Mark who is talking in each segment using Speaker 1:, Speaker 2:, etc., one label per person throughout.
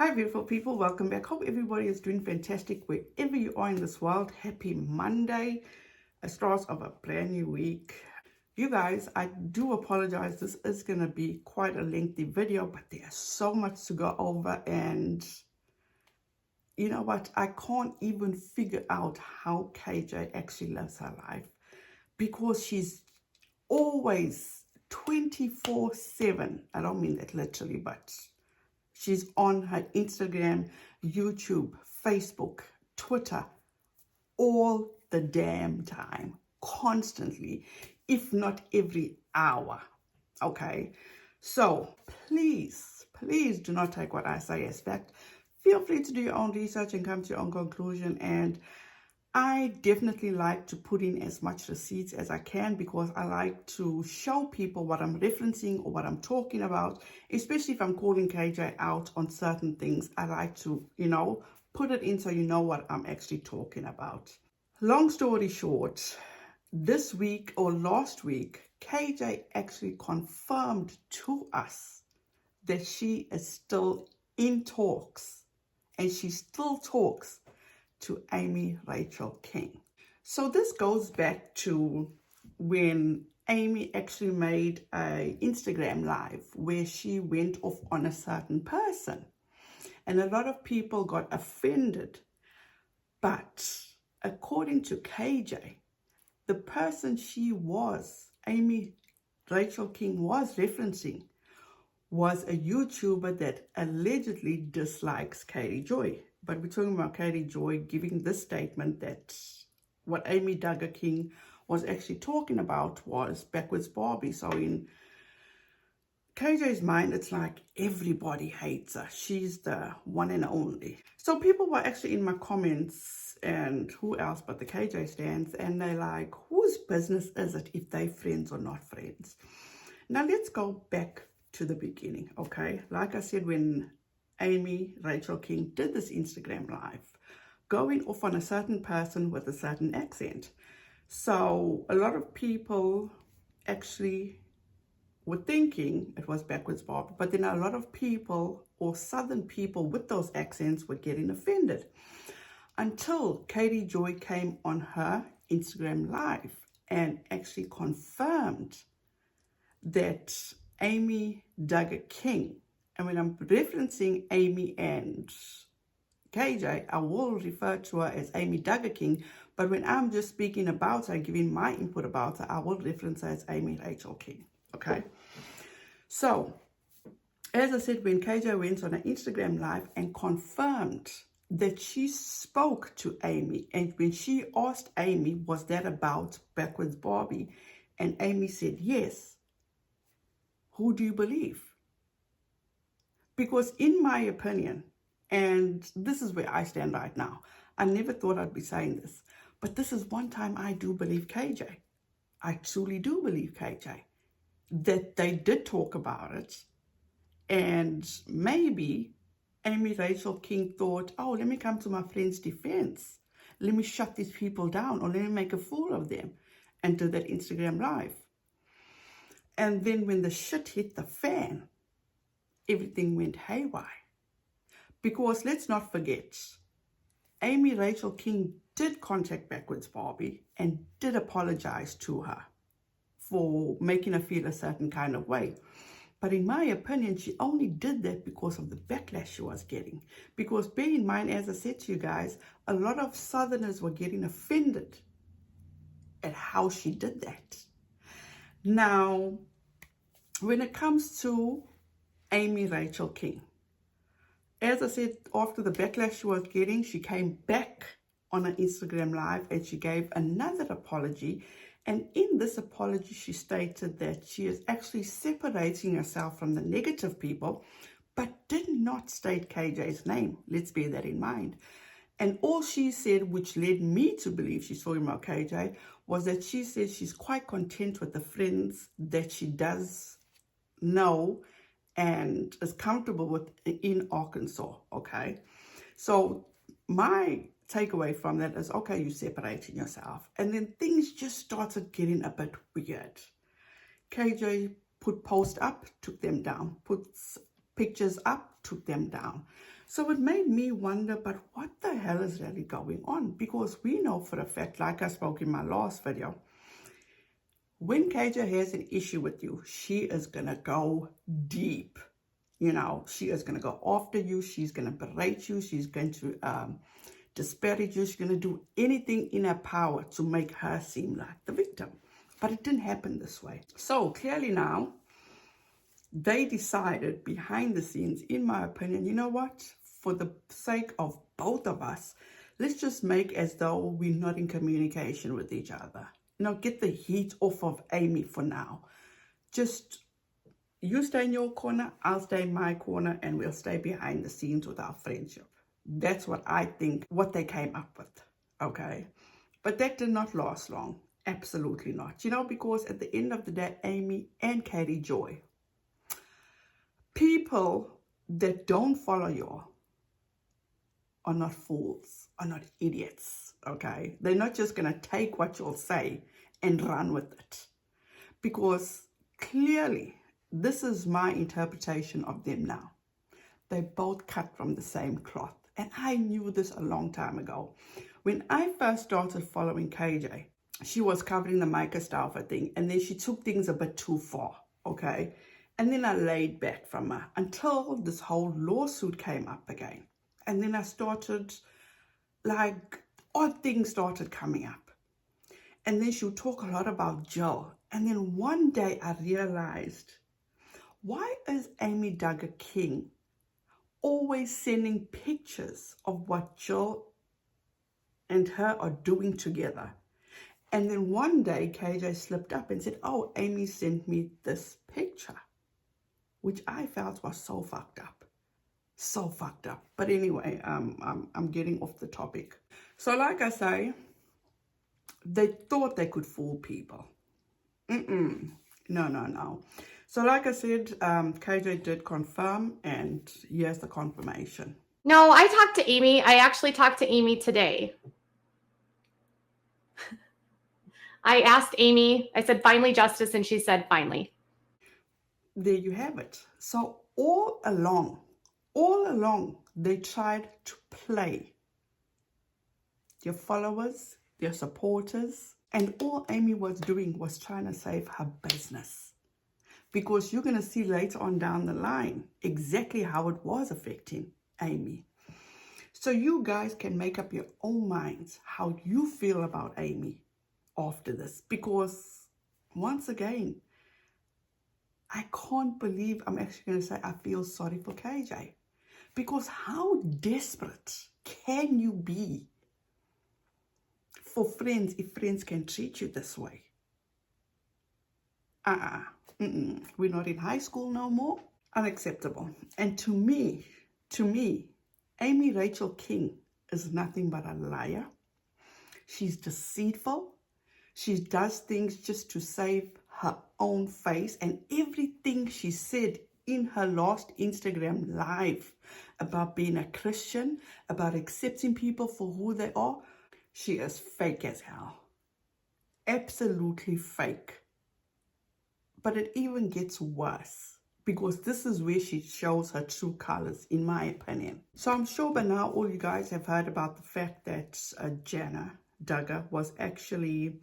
Speaker 1: Hi beautiful people, welcome back. Hope everybody is doing fantastic wherever you are in this world. Happy Monday, a start of a brand new week. You guys, I do apologize. This is going to be quite a lengthy video, but there's so much to go over, and you know what? I can't even figure out how KJ actually lives her life, because she's always 24/7. I don't mean that literally, but she's on her Instagram, YouTube, Facebook, Twitter, all the damn time, constantly, if not every hour. Okay, so please do not take what I say as fact. Feel free to do your own research and come to your own conclusion. And I definitely like to put in as much receipts as I can, because I like to show people what I'm referencing or what I'm talking about, especially if I'm calling KJ out on certain things. I like to, put it in so you know what I'm actually talking about. Long story short, this week or last week, KJ actually confirmed to us that she is still in talks, and she still talks to Amy Rachel King. So this goes back to when Amy actually made an Instagram live where she went off on a certain person, and a lot of people got offended. But according to KJ, the person Amy Rachel King was referencing, was a YouTuber that allegedly dislikes Katie Joy. But we're talking about Katie Joy giving this statement that what Amy Duggar King was actually talking about was backwards Barbie. So in KJ's mind, it's like everybody hates her. She's the one and only. So people were actually in my comments, and who else but the KJ stands, and they're like, whose business is it if they friends or not friends? Now let's go back to the beginning, okay? Like I said, when Amy Rachel King did this Instagram live, going off on a certain person with a certain accent. So a lot of people actually were thinking it was backwards Bob, but then a lot of people, or Southern people with those accents, were getting offended, until Katie Joy came on her Instagram live and actually confirmed that Amy Duggar King, and when I'm referencing Amy and KJ, I will refer to her as Amy Duggar King, but when I'm just speaking about her, giving my input about her, I will reference her as Amy Rachel King, okay? So, as I said, when KJ went on an Instagram live and confirmed that she spoke to Amy, and when she asked Amy, was that about backwards Barbie? And Amy said, yes. Who do you believe? Because in my opinion, and this is where I stand right now, I never thought I'd be saying this, but this is one time I do believe KJ. I truly do believe KJ, that they did talk about it, and maybe Amy Rachel King thought, oh, let me come to my friend's defense. Let me shut these people down, or let me make a fool of them, and do that Instagram live. And then when the shit hit the fan, everything went haywire. Because let's not forget, Amy Rachel King did contact backwards Barbie and did apologize to her for making her feel a certain kind of way. But in my opinion, she only did that because of the backlash she was getting. Because bear in mind, as I said to you guys, a lot of Southerners were getting offended at how she did that. Now, when it comes to Amy Rachel King, as I said, after the backlash she was getting, she came back on an Instagram live and she gave another apology. And in this apology, she stated that she is actually separating herself from the negative people, but did not state KJ's name. Let's bear that in mind. And all she said, which led me to believe she's talking about KJ, was that she said she's quite content with the friends that she does know and is comfortable with in Arkansas, okay? So my takeaway from that is, okay, you're separating yourself. And then things just started getting a bit weird. KJ put posts up, took them down, put pictures up, took them down. So it made me wonder, but what the hell is really going on? Because we know for a fact, like I spoke in my last video, when KJ has an issue with you, she is going to go deep. You know, she is going to go after you. She's going to berate you. She's going to disparage you. She's going to do anything in her power to make her seem like the victim. But it didn't happen this way. So clearly now, they decided behind the scenes, in my opinion, you know what? For the sake of both of us, let's just make as though we're not in communication with each other. You know, get the heat off of Amy for now. Just, you stay in your corner, I'll stay in my corner, and we'll stay behind the scenes with our friendship. That's what I think, what they came up with, okay? But that did not last long. Absolutely not. You know, because at the end of the day, Amy and Katie Joy, people that don't follow you are not fools, are not idiots, okay? They're not just going to take what you'll say and run with it. Because clearly, this is my interpretation of them now. They both cut from the same cloth. And I knew this a long time ago. When I first started following KJ, she was covering the Micah Stauffer thing. And then she took things a bit too far, okay? And then I laid back from her until this whole lawsuit came up again. And then I started, like, odd things started coming up. And then she would talk a lot about Jill. And then one day I realized, why is Amy Duggar King always sending pictures of what Jill and her are doing together? And then one day KJ slipped up and said, oh, Amy sent me this picture, which I felt was so fucked up. So fucked up. But anyway, I'm getting off the topic. So like I say, they thought they could fool people. No. So like I said, KJ did confirm, and here's the confirmation.
Speaker 2: No, I talked to Amy. I actually talked to Amy today. I asked Amy, I said, finally, Justice, and she said, finally.
Speaker 1: There you have it. So all along, they tried to play their followers, their supporters, and all Amy was doing was trying to save her business. Because you're going to see later on down the line exactly how it was affecting Amy. So you guys can make up your own minds how you feel about Amy after this. Because once again, I can't believe I'm actually going to say I feel sorry for KJ. Because how desperate can you be for friends if friends can treat you this way? We're not in high school no more. Unacceptable. And to me, Amy Rachel King is nothing but a liar. She's deceitful. She does things just to save her own face. And everything she said in her last Instagram live about being a Christian, about accepting people for who they are, she is fake as hell. Absolutely fake. But it even gets worse, because this is where she shows her true colors, in my opinion. So I'm sure by now all you guys have heard about the fact that Jana Duggar was actually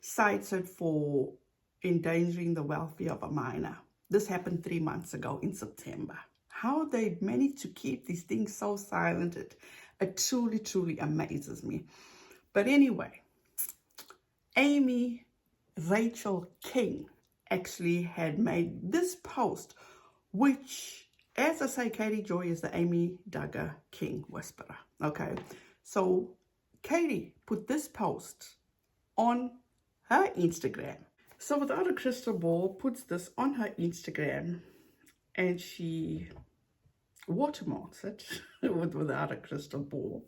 Speaker 1: cited for endangering the welfare of a minor. This happened 3 months ago in September. How they managed to keep these things so silent, it truly amazes me. But anyway, Amy Rachel King actually had made this post, which, as I say, Katie Joy is the Amy Duggar King whisperer. Okay, so Katie put this post on her Instagram. So Without a Crystal Ball puts this on her Instagram, and she watermarks it with Without a Crystal Ball.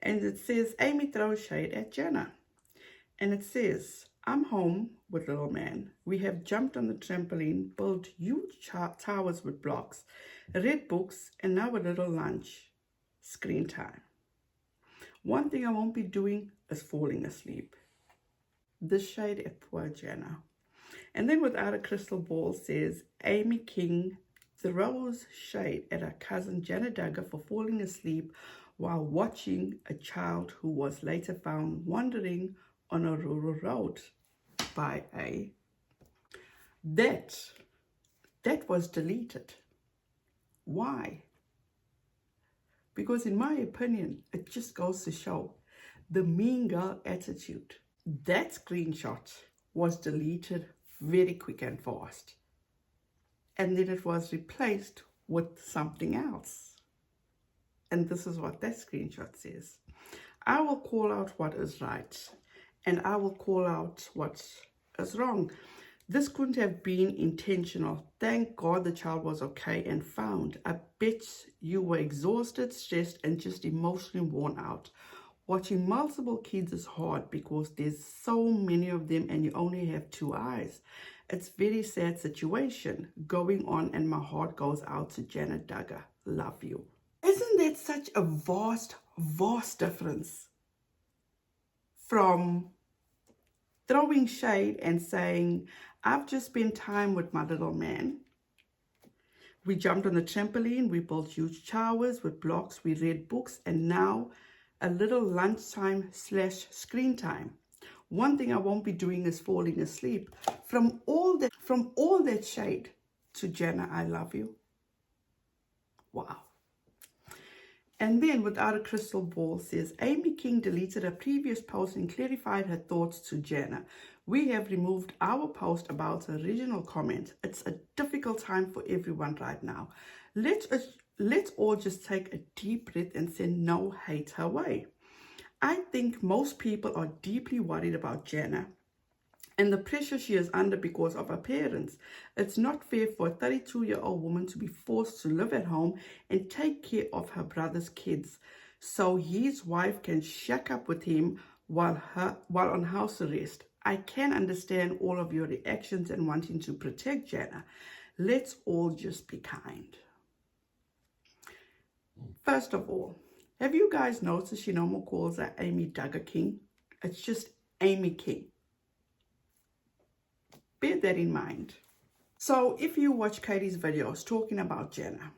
Speaker 1: And it says, Amy throws shade at Jana. And it says, I'm home with little man. We have jumped on the trampoline, built huge towers with blocks, read books, and now a little lunch. Screen time. One thing I won't be doing is falling asleep. This shade at poor Jana. And then Without a Crystal Ball says, Amy King throws shade at her cousin Jana Duggar for falling asleep while watching a child who was later found wandering on a rural road by a... That was deleted. Why? Because in my opinion, it just goes to show the mean girl attitude. That screenshot was deleted very quick and fast. And then it was replaced with something else. And this is what that screenshot says. I will call out what is right, and I will call out what is wrong. This couldn't have been intentional. Thank God the child was okay and found. I bet you were exhausted, stressed, and just emotionally worn out. Watching multiple kids is hard because there's so many of them and you only have 2 eyes. It's a very sad situation going on, and my heart goes out to Janet Duggar. Love you. Isn't that such a vast difference from throwing shade and saying, I've just spent time with my little man. We jumped on the trampoline, we built huge towers with blocks, we read books, and now a little lunchtime / screen time. One thing I won't be doing is falling asleep. From all that shade to Jenna, I love you. Wow. And then Without a Crystal Ball says, Amy King deleted a previous post and clarified her thoughts to Jenna. We have removed our post about her original comment. It's a difficult time for everyone right now. Let's all just take a deep breath and send no hate her way. I think most people are deeply worried about Jenna and the pressure she is under because of her parents. It's not fair for a 32-year-old woman to be forced to live at home and take care of her brother's kids so his wife can shack up with him while on house arrest. I can understand all of your reactions and wanting to protect Jenna. Let's all just be kind. First of all, have you guys noticed she no more calls her Amy Duggar King? It's just Amy King. Bear that in mind. So if you watch Katie's videos talking about Jenna,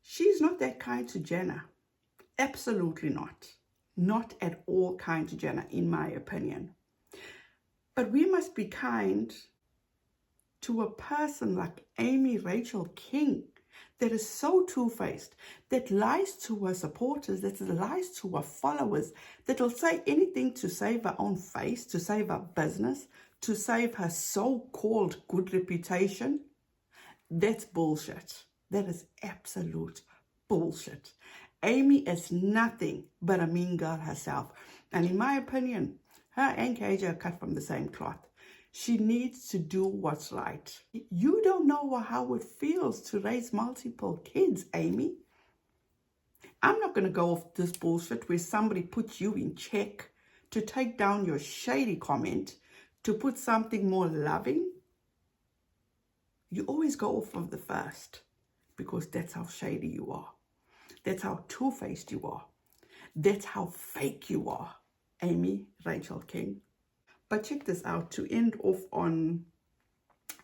Speaker 1: she's not that kind to Jenna. Absolutely not. Not at all kind to Jenna, in my opinion. But we must be kind to a person like Amy Rachel King that is so two-faced, that lies to her supporters, that lies to her followers, that will say anything to save her own face, to save her business, to save her so-called good reputation. That's bullshit. That is absolute bullshit. Amy is nothing but a mean girl herself. And in my opinion, her and KJ are cut from the same cloth. She needs to do what's right. You don't know how it feels to raise multiple kids, Amy. I'm not going to go off this bullshit where somebody puts you in check to take down your shady comment, to put something more loving. You always go off of the first because that's how shady you are. That's how two-faced you are. That's how fake you are, Amy Rachel King. But check this out, to end off on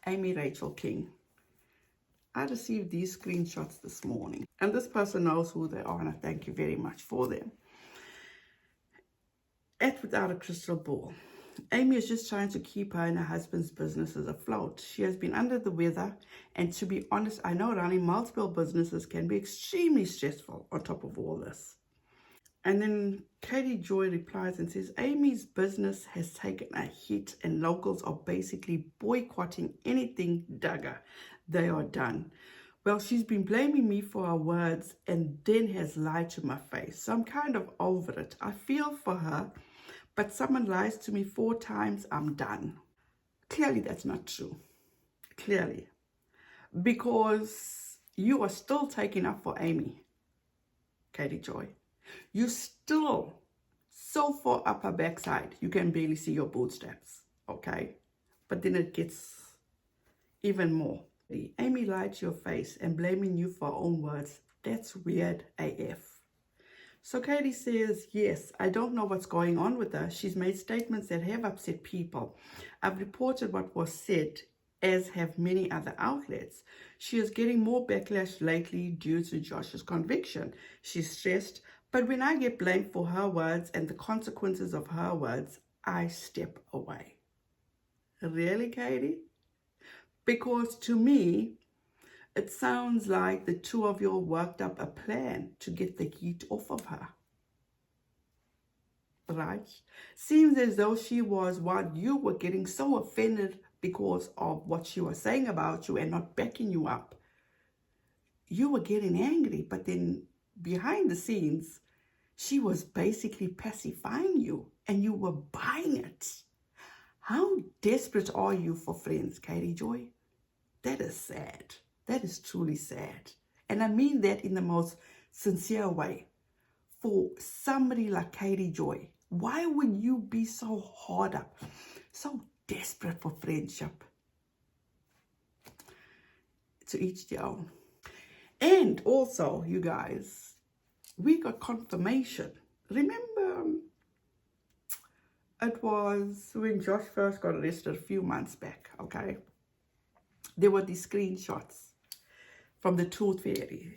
Speaker 1: Amy Rachel King. I received these screenshots this morning, and this person knows who they are, and I thank you very much for them. At Without a Crystal Ball, Amy is just trying to keep her and her husband's businesses afloat. She has been under the weather, and to be honest, I know running multiple businesses can be extremely stressful on top of all this. And then Katie Joy replies and says, Amy's business has taken a hit and locals are basically boycotting anything Duggar. They are done. Well, she's been blaming me for her words and then has lied to my face. So I'm kind of over it. I feel for her, but someone lies to me 4 times, I'm done. Clearly that's not true. Clearly. Because you are still taking up for Amy, Katie Joy. You're still so far up her backside, you can barely see your bootstraps, okay? But then it gets even more. Amy lied to your face and blaming you for her own words. That's weird AF. So Katie says, yes, I don't know what's going on with her. She's made statements that have upset people. I've reported what was said. as have many other outlets. She is getting more backlash lately due to Josh's conviction. She's stressed, but when I get blamed for her words and the consequences of her words, I step away. Really, Katie? Because to me, it sounds like the two of you worked up a plan to get the heat off of her. Right? Seems as though she was, while you were getting so offended because of what she was saying about you and not backing you up, you were getting angry, but then behind the scenes, she was basically pacifying you and you were buying it. How desperate are you for friends, Katie Joy? That is sad. That is truly sad. And I mean that in the most sincere way. For somebody like Katie Joy, why would you be so hard up, so desperate for friendship? To each their own. And also, you guys, we got confirmation. Remember, it was when Josh first got arrested a few months back, okay? There were these screenshots from the Tooth Fairy.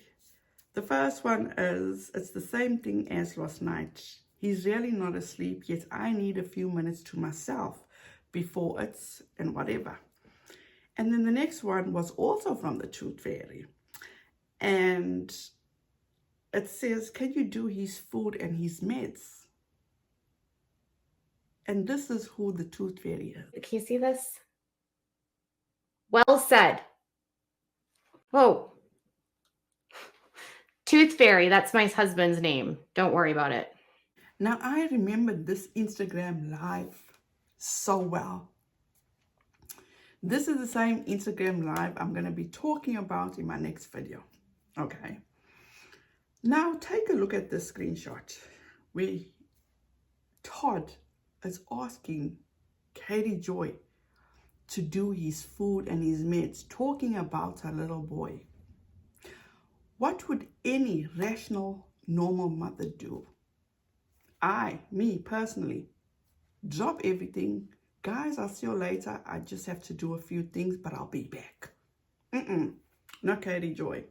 Speaker 1: The first one is, it's the same thing as last night. He's really not asleep, yet I need a few minutes to myself before it's and whatever. And then the next one was also from the Tooth Fairy. And it says, can you do his food and his meds? And this is who the Tooth Fairy is.
Speaker 2: Can you see this? Well said. Whoa. Tooth Fairy, that's my husband's name. Don't worry about it.
Speaker 1: Now, I remember this Instagram live so well. This is the same Instagram live I'm going to be talking about in my next video. Okay. Now, take a look at this screenshot where Todd is asking Katie Joy to do his food and his meds, talking about her little boy. What would any rational, normal mother do? Me personally, drop everything. Guys, I'll see you later. I just have to do a few things, but I'll be back. Not Katie Joy.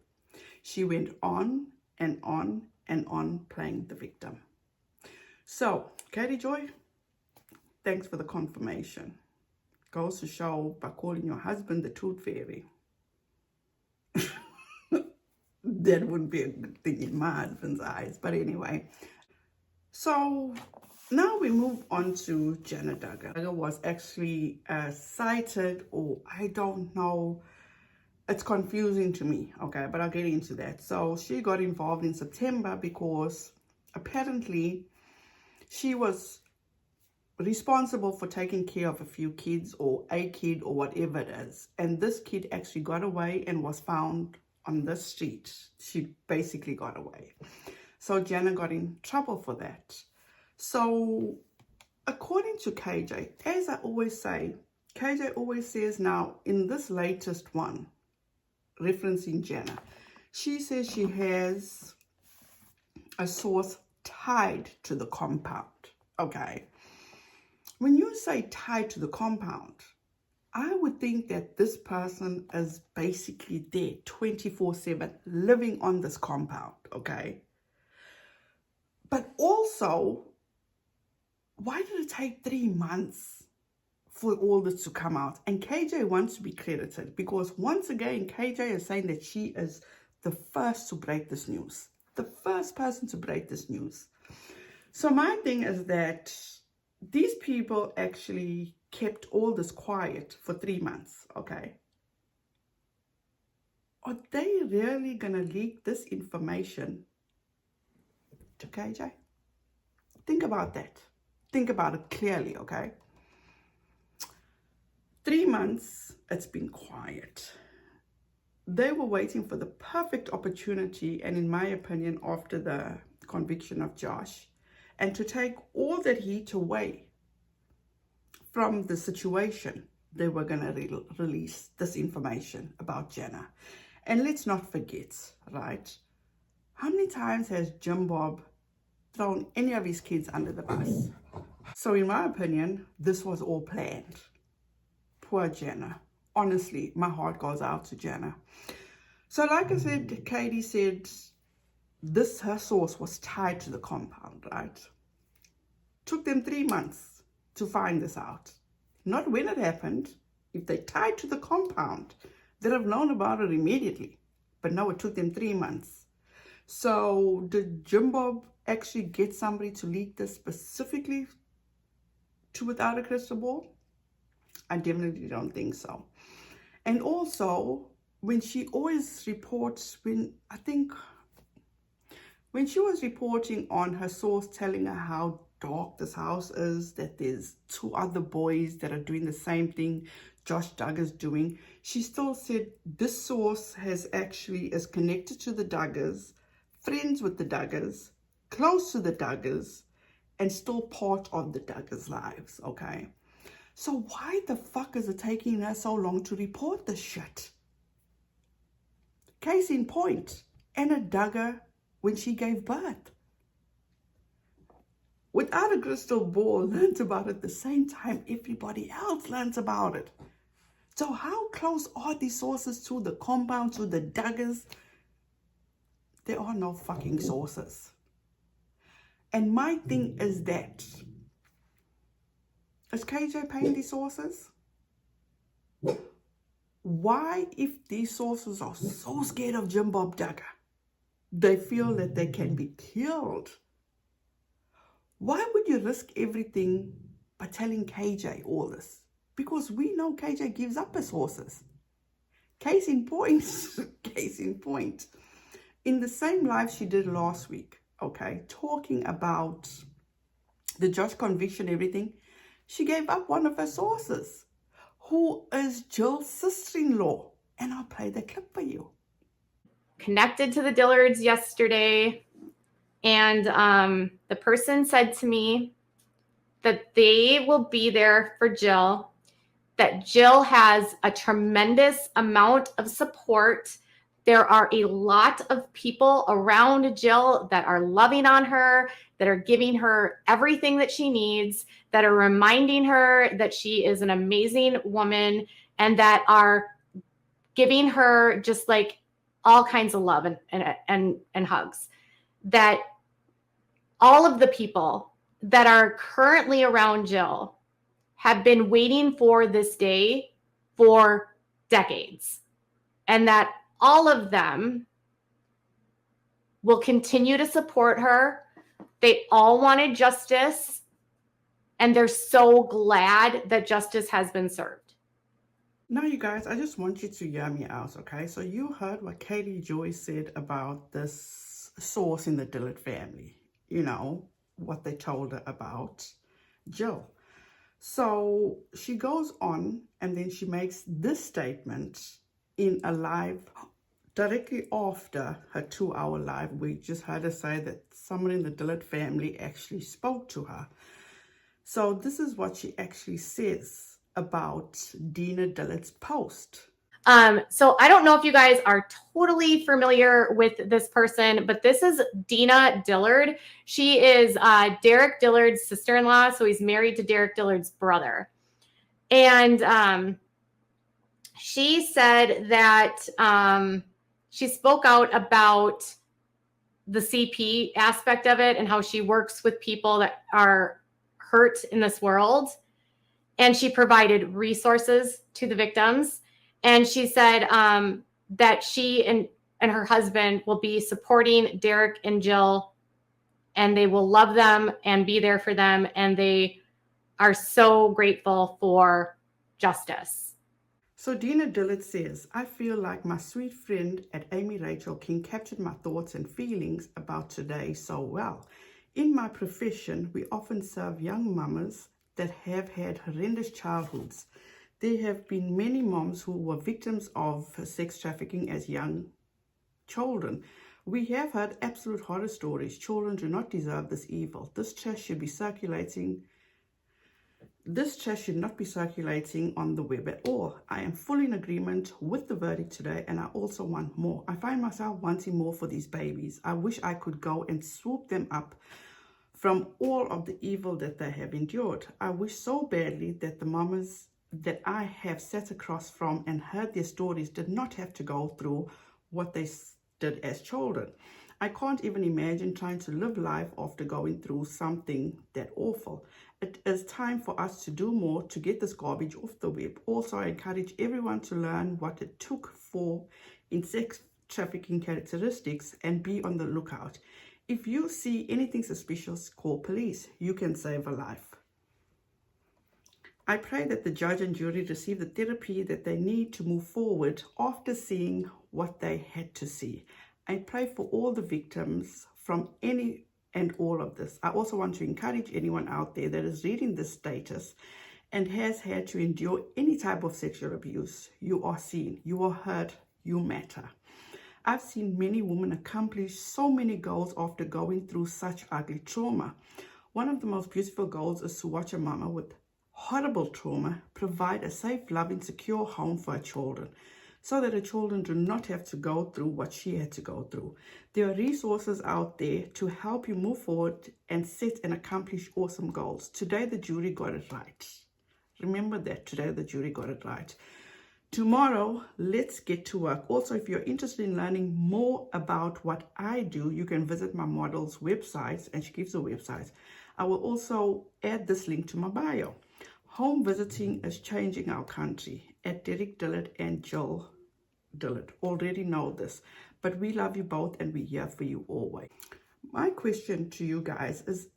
Speaker 1: She went on and on and on playing the victim. So, Katie Joy, thanks for the confirmation. Goes to show by calling your husband the Tooth Fairy. That wouldn't be a good thing in my husband's eyes. But anyway, so now we move on to Jenna Duggar. Duggar was actually cited, or I don't know, it's confusing to me, okay, but I'll get into that. So she got involved in September because apparently she was responsible for taking care of a few kids or a kid or whatever it is. And this kid actually got away and was found on the street. She basically got away. So Jenna got in trouble for that. So according to KJ, as I always say, KJ always says now in this latest one, referencing Jenna, she says she has a source tied to the compound. Okay. When you say tied to the compound, I would think that this person is basically there 24/7 living on this compound, okay? But also, why did it take 3 months for all this to come out? And KJ wants to be credited because once again, KJ is saying that she is the first to break this news. The first person to break this news. So my thing is that these people actually kept all this quiet for 3 months, okay? Are they really going to leak this information to KJ? Think about that. Think about it clearly, okay? 3 months, it's been quiet. They were waiting for the perfect opportunity, and in my opinion, after the conviction of Josh, and to take all that heat away from the situation, they were going to release this information about Jenna. And let's not forget, right? How many times has Jim Bob thrown any of his kids under the bus? So in my opinion, this was all planned. Poor Jenna. honestly, my heart goes out to Jana. So like I said, Katie said her source was tied to the compound, right? Took them 3 months to find this out. Not when it happened. If they tied to the compound, they'd have known about it immediately. But no, it took them 3 months. So did Jim Bob actually get somebody to leak this specifically to Without a Crystal Ball? I definitely don't think so. And also, when she always reports, when she was reporting on her source telling her how dark this house is, that there's 2 other boys that are doing the same thing Josh Duggar's doing, she still said this source is connected to the Duggars, friends with the Duggars, close to the Duggars, and still part of the Duggars' lives, okay? So why the fuck is it taking her so long to report this shit? Case in point, Anna Duggar, when she gave birth. Without a Crystal Ball learns about it the same time everybody else learns about it. So how close are these sources to the compound, to the Duggars? There are no fucking sources. And my thing is that, is KJ paying these sources? Why, if these sources are so scared of Jim Bob Duggar, they feel that they can be killed? Why would you risk everything by telling KJ all this? Because we know KJ gives up his horses. Case in point, case in point. In the same live she did last week, okay, talking about the Josh conviction, everything, she gave up one of her sources, who is Jill's sister-in-law. And I'll play the clip for you.
Speaker 2: Connected to the Dillards yesterday, and the person said to me that they will be there for Jill, that Jill has a tremendous amount of support. There are a lot of people around Jill that are loving on her, that are giving her everything that she needs, that are reminding her that she is an amazing woman, and that are giving her just like all kinds of love and hugs. That all of the people that are currently around Jill have been waiting for this day for decades, and that all of them will continue to support her. They all wanted justice, and they're so glad that justice has been served.
Speaker 1: Now, you guys, I just want you to hear me out, okay? So you heard what Katie Joy said about this source in the Dillard family, you know, what they told her about Jill. So she goes on and then she makes this statement in a live directly after her 2-hour live. We just heard her say that someone in the Dillard family actually spoke to her. So this is what she actually says about Dina Dillard's post.
Speaker 2: So I don't know if you guys are totally familiar with this person, but this is Dina Dillard. She is Derek Dillard's sister-in-law. So he's married to Derek Dillard's brother. And she said that she spoke out about the CP aspect of it and how she works with people that are hurt in this world. And she provided resources to the victims. And she said that she and her husband will be supporting Derek and Jill, and they will love them and be there for them. And they are so grateful for justice.
Speaker 1: So Dina Dillard says, I feel like my sweet friend at Amy Rachel King captured my thoughts and feelings about today so well. In my profession, we often serve young mamas that have had horrendous childhoods. There have been many moms who were victims of sex trafficking as young children. We have heard absolute horror stories. Children do not deserve this evil. This trash should not be circulating on the web at all. I am fully in agreement with the verdict today, and I also want more. I find myself wanting more for these babies. I wish I could go and swoop them up from all of the evil that they have endured. I wish so badly that the mamas that I have sat across from and heard their stories did not have to go through what they did as children. I can't even imagine trying to live life after going through something that awful. It is time for us to do more to get this garbage off the web. Also, I encourage everyone to learn what it took for in sex trafficking characteristics and be on the lookout. If you see anything suspicious, call police. You can save a life. I pray that the judge and jury receive the therapy that they need to move forward after seeing what they had to see. I pray for all the victims from any and all of this. I also want to encourage anyone out there that is reading this status and has had to endure any type of sexual abuse. You are seen, you are heard, you matter. I've seen many women accomplish so many goals after going through such ugly trauma. One of the most beautiful goals is to watch a mama with horrible trauma provide a safe, loving, secure home for her children, so that her children do not have to go through what she had to go through. There are resources out there to help you move forward and set and accomplish awesome goals. Today, the jury got it right. Remember that, today the jury got it right. Tomorrow, let's get to work. Also, if you're interested in learning more about what I do, you can visit my model's websites, and she gives the websites. I will also add this link to my bio. Home visiting is changing our country. At Derek Dillard and Jill Dillard already know this, but we love you both and we're here for you always. My question to you guys is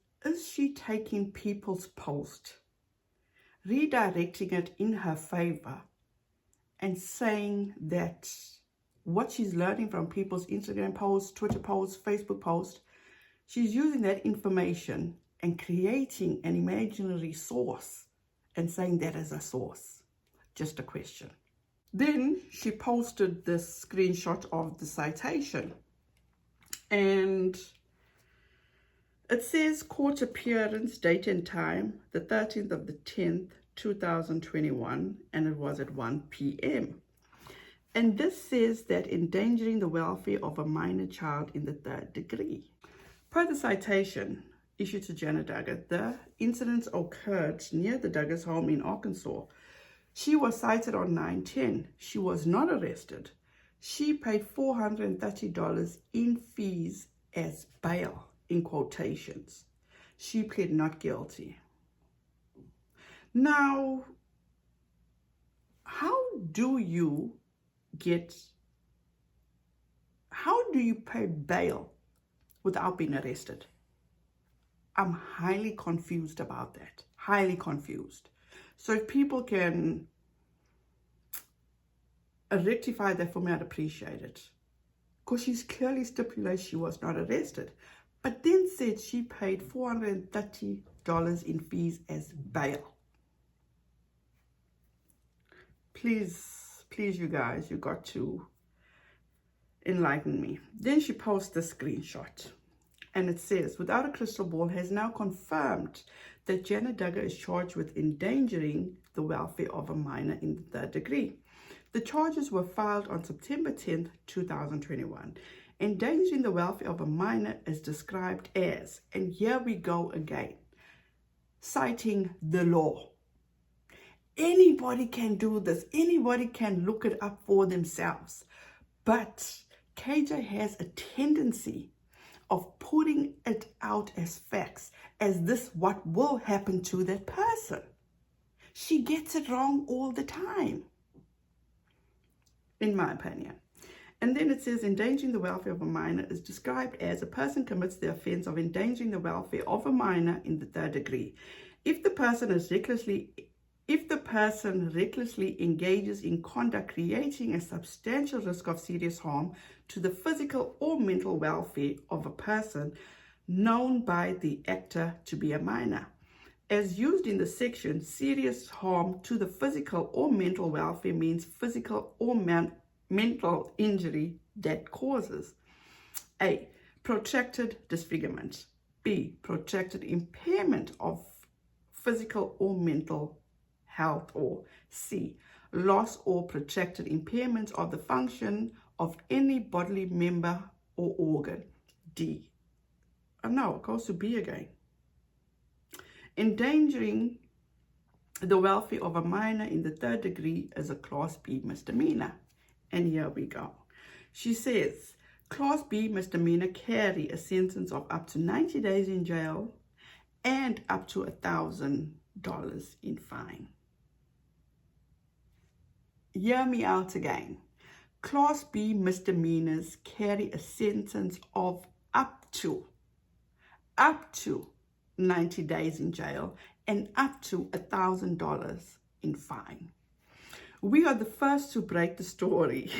Speaker 1: she taking people's post, redirecting it in her favor, and saying that what she's learning from people's Instagram posts, Twitter posts, Facebook posts, she's using that information and creating an imaginary source and saying that as a source? Just a question. Then she posted this screenshot of the citation, and it says court appearance, date and time, the 13th of the 10th, 2021, and it was at 1 p.m. And this says that endangering the welfare of a minor child in the 3rd degree. Per the citation issued to Janet Duggar, the incidents occurred near the Duggars' home in Arkansas. She was cited on 9/10. She was not arrested. She paid $430 in fees as bail, in quotations. She pled not guilty. Now, how do you pay bail without being arrested? I'm highly confused about that. Highly confused. So if people can rectify that for me, I'd appreciate it. Because she's clearly stipulated she was not arrested, but then said she paid $430 in fees as bail. Please, you guys, you got to enlighten me. Then she posts the screenshot, and it says, Without a Crystal Ball has now confirmed that Janet Duggar is charged with endangering the welfare of a minor in the 3rd degree. The charges were filed on September 10th, 2021. Endangering the welfare of a minor is described as, and here we go again, citing the law. Anybody can do this. Anybody can look it up for themselves. But KJ has a tendency of putting it out as facts, as this what will happen to that person. She gets it wrong all the time, in my opinion. And then it says endangering the welfare of a minor is described as a person commits the offense of endangering the welfare of a minor in the 3rd degree. If the person recklessly engages in conduct creating a substantial risk of serious harm to the physical or mental welfare of a person known by the actor to be a minor. As used in the section, serious harm to the physical or mental welfare means physical or mental injury that causes A. Protracted disfigurement. B. Protracted impairment of physical or mental health. Or C. Loss or protracted impairment of the function of any bodily member or organ. D. Oh no, it goes to B again. Endangering The welfare of a minor in the 3rd degree is a Class B misdemeanor. And here we go. She says, Class B misdemeanor carry a sentence of up to 90 days in jail and up to $1,000 in fine. Hear me out again. Class B misdemeanors carry a sentence of up to 90 days in jail and up to $1,000 in fine. We are the first to break the story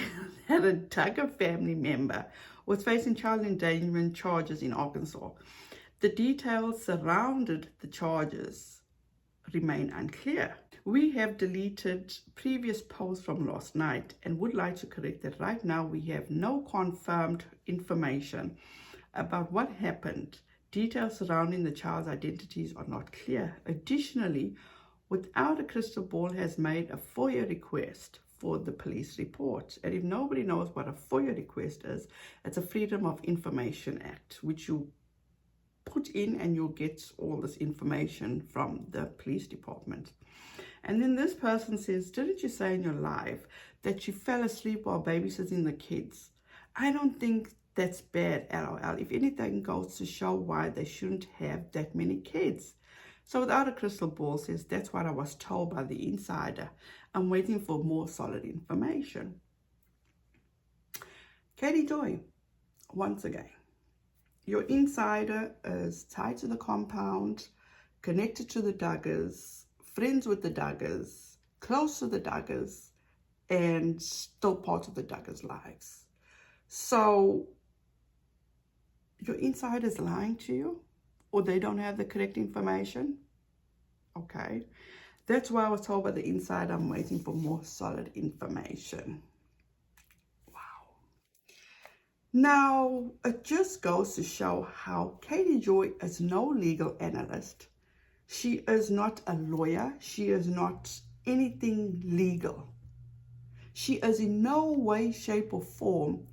Speaker 1: that a Duggar family member was facing child endangerment charges in Arkansas. The details surrounding the charges remain unclear. We have deleted previous posts from last night and would like to correct that right now we have no confirmed information about what happened. Details surrounding the child's identities are not clear. Additionally, Without a Crystal Ball has made a FOIA request for the police report. And if nobody knows what a FOIA request is, it's a Freedom of Information Act, which you put in and you'll get all this information from the police department. And then this person says, didn't you say in your life that you fell asleep while babysitting the kids? I don't think that's bad, LOL. If anything, goes to show why they shouldn't have that many kids. So Without a Crystal Ball says, that's what I was told by the insider. I'm waiting for more solid information. Katie Joy, once again, your insider is tied to the compound, connected to the Duggars, friends with the Duggars, close to the Duggars, and still part of the Duggars' lives. So your insider is lying to you, or they don't have the correct information. Okay, that's why I was told by the insider I'm waiting for more solid information. Wow. Now, it just goes to show how Katie Joy is no legal analyst. She is not a lawyer. She is not anything legal. She is in no way, shape, or form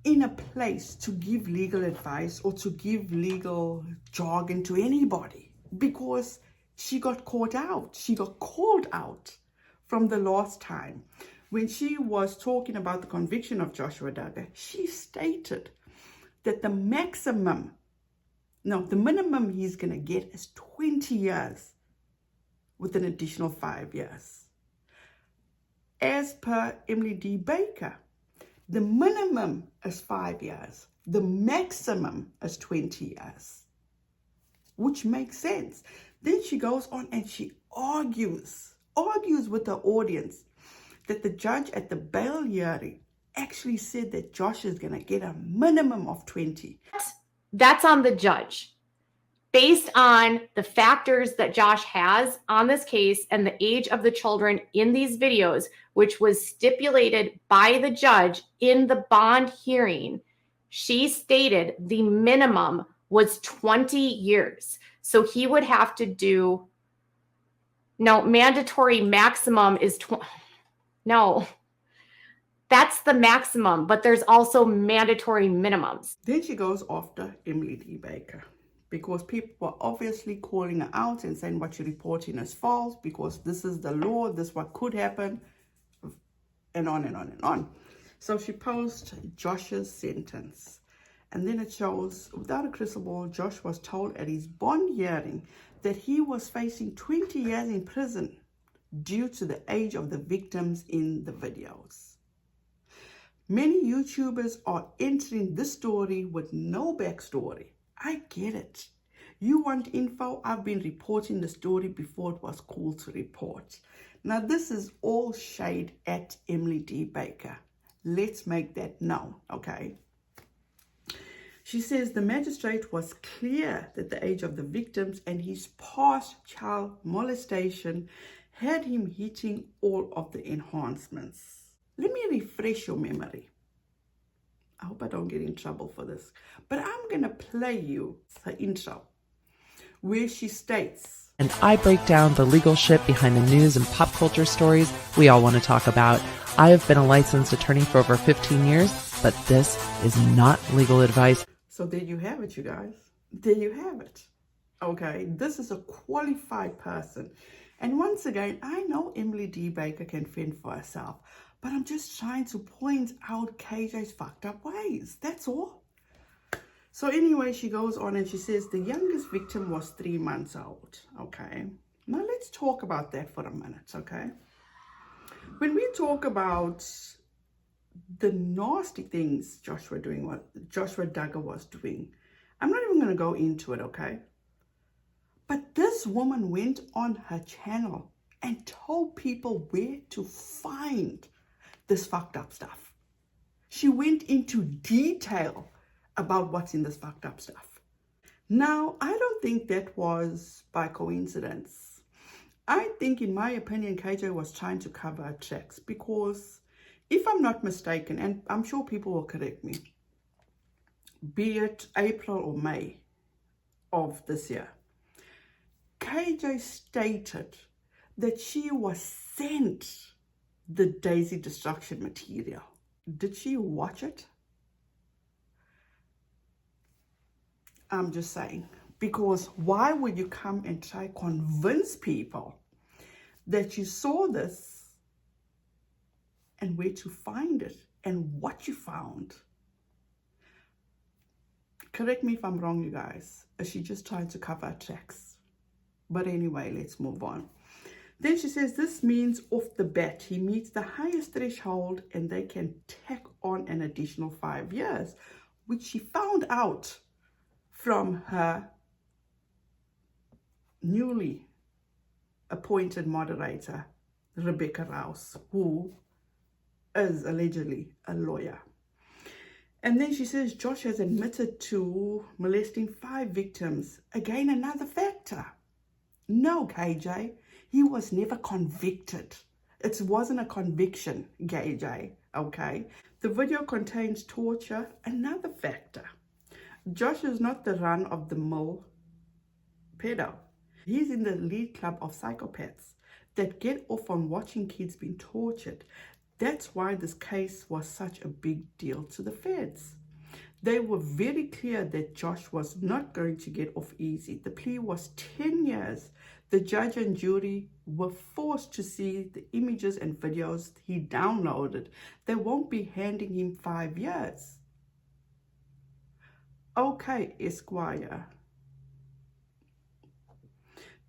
Speaker 1: in a place to give legal advice or to give legal jargon to anybody, because she got caught out. She got called out from the last time. When she was talking about the conviction of Joshua Duggar, she stated that the minimum he's going to get is 20 years with an additional 5 years. As per Emily D. Baker, the minimum is 5 years. The maximum is 20 years, which makes sense. Then she goes on and she argues with the audience that the judge at the bail hearing actually said that Josh is going to get a minimum of 20.
Speaker 2: That's on the judge. Based on the factors that Josh has on this case and the age of the children in these videos, which was stipulated by the judge in the bond hearing, she stated the minimum was 20 years. So he would have to do, mandatory maximum is, that's the maximum, but there's also mandatory minimums.
Speaker 1: Then she goes after Emily D. Baker, because people were obviously calling her out and saying what you're reporting is false, because this is the law, this is what could happen, and on and on and on. So she posts Josh's sentence. And then it shows, Without a Crystal Ball, Josh was told at his bond hearing that he was facing 20 years in prison due to the age of the victims in the videos. Many YouTubers are entering this story with no backstory. I get it. You want info? I've been reporting the story before it was cool to report. Now, this is all shade at Emily D. Baker. Let's make that known, okay? She says the magistrate was clear that the age of the victims and his past child molestation had him hitting all of the enhancements. Let me refresh your memory. I hope I don't get in trouble for this, but I'm going to play you her intro where she states,
Speaker 3: and I break down the legal shit behind the news and pop culture stories we all want to talk about. I have been a licensed attorney for over 15 years, but this is not legal advice.
Speaker 1: So there you have it, you guys. There you have it. Okay, this is a qualified person. And once again, I know Emily D. Baker can fend for herself, but I'm just trying to point out KJ's fucked up ways. That's all. So anyway, she goes on and she says the youngest victim was 3 months old. Okay. Now let's talk about that for a minute, okay? When we talk about the nasty things Joshua Duggar was doing, I'm not even going to go into it, okay? But this woman went on her channel and told people where to find this fucked up stuff. She went into detail about what's in this fucked up stuff. Now, I don't think that was by coincidence. I think, in my opinion, KJ was trying to cover her tracks because, if I'm not mistaken, and I'm sure people will correct me, be it April or May of this year, KJ stated that she was sent the Daisy destruction material. Did she watch it? I'm just saying, because why would you come and try convince people that you saw this and where to find it and what you found? Correct me if I'm wrong, you guys. Is she just trying to cover her tracks? But anyway, let's move on. Then she says this means off the bat he meets the highest threshold and they can tack on an additional 5 years, which she found out from her newly appointed moderator, Rebecca Rouse, who is allegedly a lawyer. And then she says Josh has admitted to molesting 5 victims. Again, another factor. No, KJ, he was never convicted. It wasn't a conviction, KJ, okay? The video contains torture, another factor. Josh is not the run-of-the-mill pedo. He's in the elite club of psychopaths that get off on watching kids being tortured. That's why this case was such a big deal to the feds. They were very clear that Josh was not going to get off easy. The plea was 10 years. The judge and jury were forced to see the images and videos he downloaded. They won't be handing him 5 years. Okay, Esquire.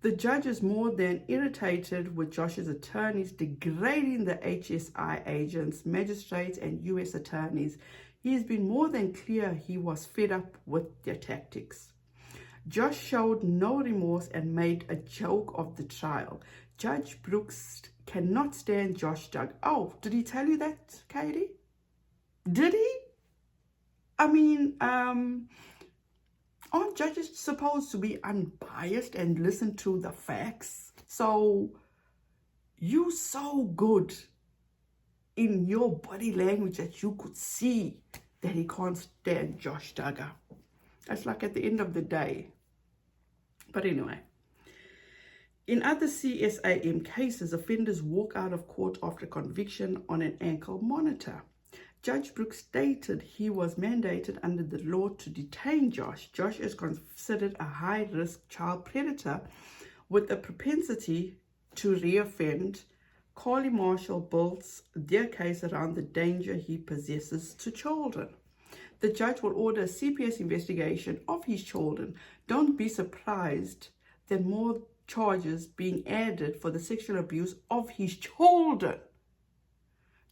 Speaker 1: The judge is more than irritated with Josh's attorneys degrading the HSI agents, magistrates, and U.S. attorneys. He has been more than clear he was fed up with their tactics. Josh showed no remorse and made a joke of the trial. Judge Brooks cannot stand Josh Duggar. Oh, did he tell you that, Katie? Did he? I mean, aren't judges supposed to be unbiased and listen to the facts? So, you so good in your body language that you could see that he can't stand Josh Duggar. That's like at the end of the day. But anyway, in other CSAM cases, offenders walk out of court after conviction on an ankle monitor. Judge Brooks stated he was mandated under the law to detain Josh. Josh is considered a high-risk child predator with a propensity to reoffend. Carly Marshall builds their case around the danger he possesses to children. The judge will order a CPS investigation of his children. Don't be surprised that more charges being added for the sexual abuse of his children.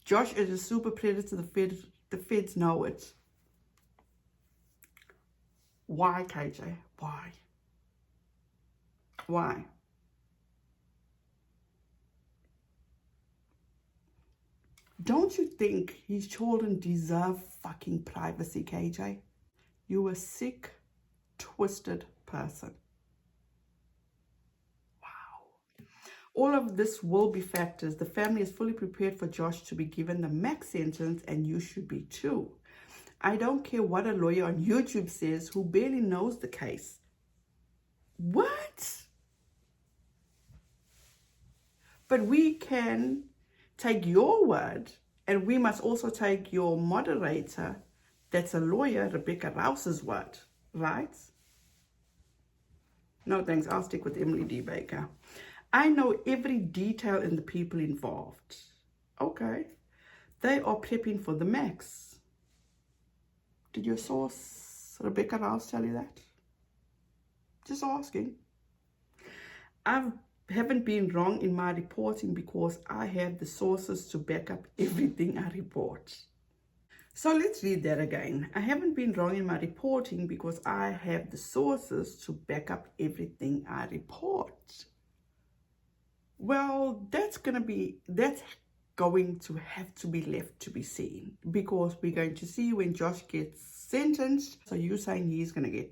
Speaker 1: Josh is a super predator. The feds know it. Why, KJ? Why? Why? Don't you think his children deserve fucking privacy, KJ? You a sick, twisted person. Wow. All of this will be factors. The family is fully prepared for Josh to be given the max sentence, and you should be too. I don't care what a lawyer on YouTube says who barely knows the case. What? But we can take your word, and we must also take your moderator, that's a lawyer, Rebecca Rouse's word, right? No thanks, I'll stick with Emily D. Baker. I know every detail in the people involved. Okay. They are prepping for the max. Did your source, Rebecca Rouse, tell you that? Just asking. I haven't been wrong in my reporting because I have the sources to back up everything I report. So let's read that again. I haven't been wrong in my reporting because I have the sources to back up everything I report. Well, that's going to have to be left to be seen, because we're going to see when Josh gets sentenced. So you're saying he's going to get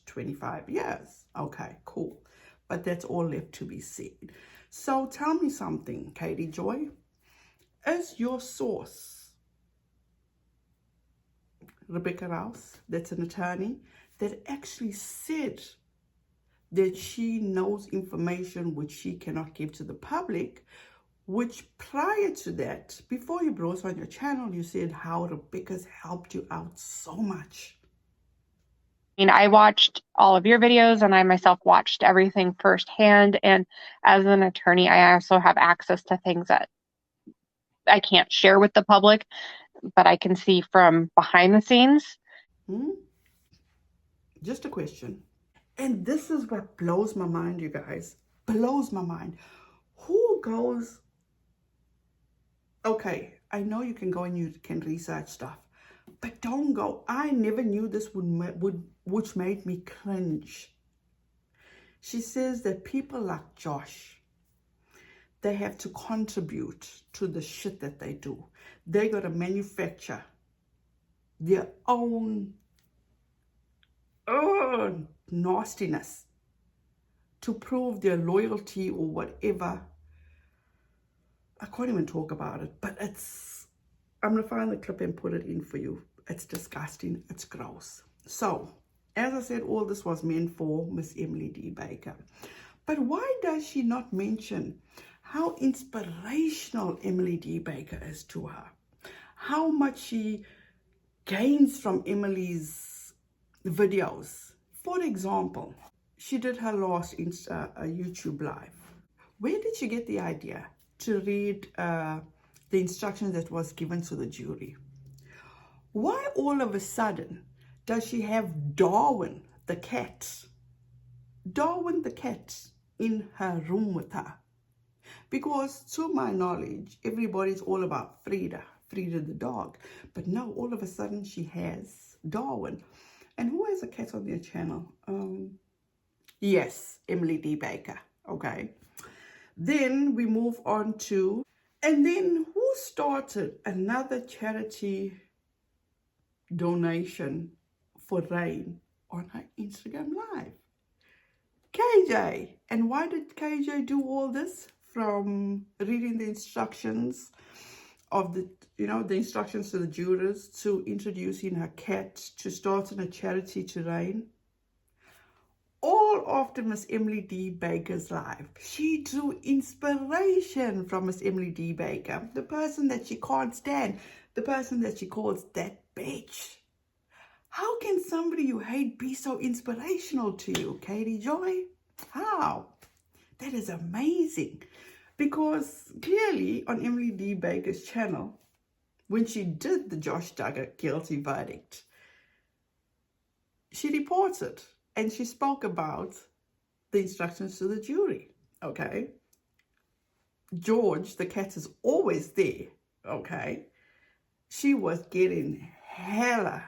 Speaker 1: 25 years. Okay, cool. But that's all left to be seen. So tell me something, Katie Joy. Is your source Rebecca Rouse, that's an attorney, that actually said that she knows information which she cannot give to the public, which prior to that, before you brought on your channel, you said how Rebecca's helped you out so much.
Speaker 4: I mean, I watched all of your videos and I myself watched everything firsthand. And as an attorney, I also have access to things that I can't share with the public, but I can see from behind the scenes.
Speaker 1: Just a question. And this is what blows my mind, you guys. Blows my mind. Who goes, okay, I know you can go and you can research stuff, but don't go, I never knew this which made me cringe. She says that people like Josh, they have to contribute to the shit that they do. They got to manufacture their own nastiness to prove their loyalty or whatever. I can't even talk about it, but I'm going to find the clip and put it in for you. It's disgusting. It's gross. So, as I said, all this was meant for Miss Emily D. Baker. But why does she not mention how inspirational Emily D. Baker is to her? How much she gains from Emily's videos. For example, she did her last YouTube live. Where did she get the idea to read the instructions that was given to the jury? Why all of a sudden does she have Darwin the cat in her room with her? Because to my knowledge, everybody's all about Frida the dog. But now all of a sudden she has Darwin. And who has a cat on their channel? Yes, Emily D. Baker. Okay. Then we move on to, and then who started another charity donation for Rain on her Instagram Live? KJ. And why did KJ do all this? From reading the instructions of the instructions to the jurors, to introducing her cat, to starting a charity to Rain. All after Miss Emily D. Baker's live. She drew inspiration from Miss Emily D. Baker, the person that she can't stand, the person that she calls that bitch. How can somebody you hate be so inspirational to you, Katie Joy? How? That is amazing. Because clearly on Emily D. Baker's channel, when she did the Josh Duggar guilty verdict, she reported and she spoke about the instructions to the jury, okay? George, the cat, is always there, okay? She was getting hella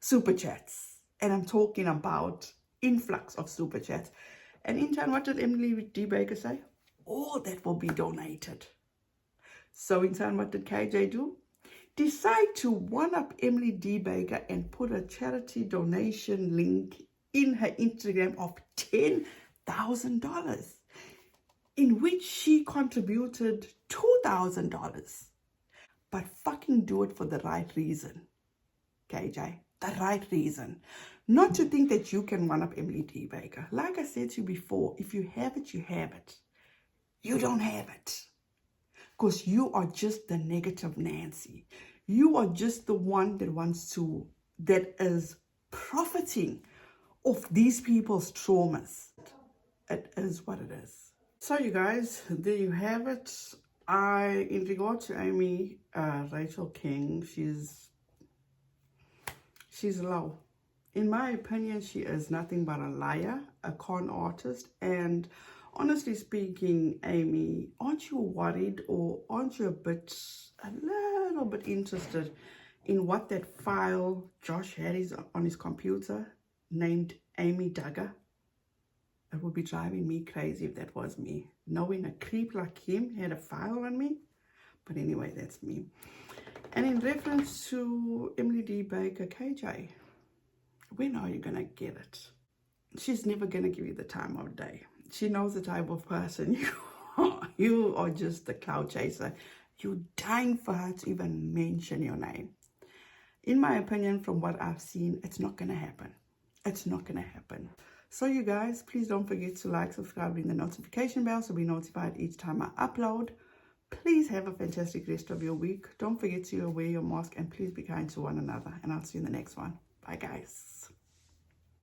Speaker 1: super chats, and I'm talking about influx of super chats. And in turn, what did Emily D. Baker say? All that will be donated. So in turn, what did KJ do? Decide to one-up Emily D. Baker and put a charity donation link in her Instagram of $10,000, in which she contributed $2,000. But fucking do it for the right reason, KJ. The right reason. Not to think that you can one-up Emily D. Baker. Like I said to you before, if you have it, you have it. You don't have it. Because you are just the negative Nancy. You are just the one that is profiting off these people's traumas. it is what it is. So you guys, there you have it. In regard to Amy, Rachel King, she's low. In my opinion, she is nothing but a liar, a con artist, and honestly speaking, Amy, aren't you worried, or aren't you a little bit interested in what that file Josh had on his computer named Amy Duggar? It would be driving me crazy if that was me, knowing a creep like him had a file on me. But anyway, that's me. And in reference to Emily D. Baker, KJ, when are you going to get it? She's never going to give you the time of day. She knows the type of person you are. You are just the cloud chaser. You're dying for her to even mention your name. In my opinion, from what I've seen, it's not going to happen. It's not going to happen. So you guys, please don't forget to like, subscribe, ring the notification bell so be notified each time I upload. Please have a fantastic rest of your week. Don't forget to wear your mask and please be kind to one another. And I'll see you in the next one. Bye guys.